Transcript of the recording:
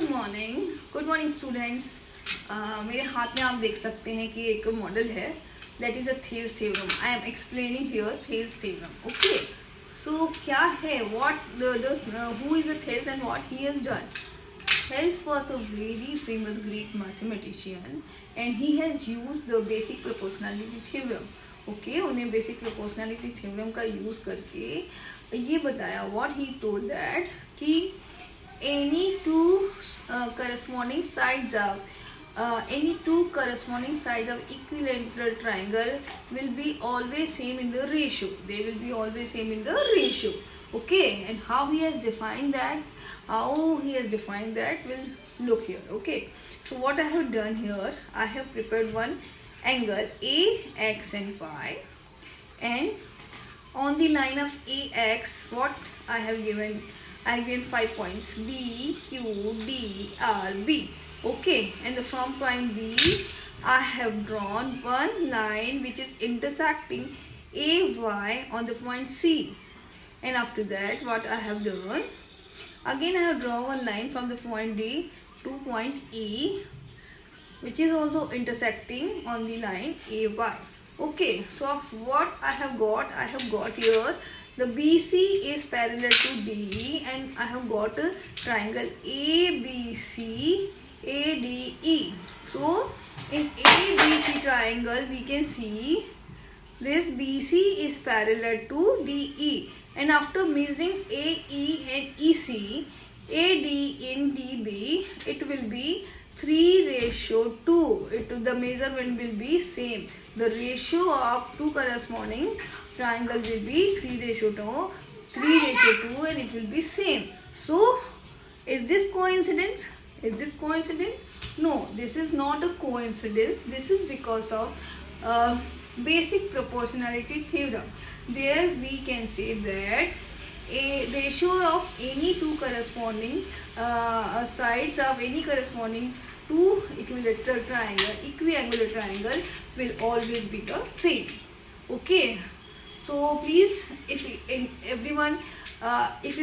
Good morning students. मेरे हाथ में आप देख सकते हैं कि एक मॉडल है, that is a Thales theorem. I am explaining here Thales theorem. Okay, so क्या है, who is a Thales and what he has done. Thales was a very famous Greek mathematician and he has used the basic proportionality theorem. Okay, उन्हें basic proportionality theorem का use करके ये बताया, what he told that कि any two corresponding sides of equilateral triangle will be always same in the ratio. They will be always same in the ratio. Okay, and how he has defined that, will look here. Okay, so what I have done here, I have prepared one angle A, X and Y, and on the line of AX, what I have given 5 points B, Q, D, R, B. Okay, and from point B, I have drawn one line which is intersecting AY on the point C. And after that, what I have done, again I have drawn one line from the point D to point E, which is also intersecting on the line AY. Okay, so what I have got here, the BC is parallel to D, and I have got a triangle ABC ADE. So in ABC triangle, we can see this BC is parallel to DE, and after measuring AE and EC, AD in DB, it will be 3:2. The measurement will be same. The ratio of two corresponding triangle will be 3:2, and it will be same. So, is this coincidence? No, this is not a coincidence. This is because of basic proportionality theorem. There we can say that a ratio of any two corresponding sides of any corresponding two equilateral equiangular triangle will always be the same. Okay, so please, if everyone if you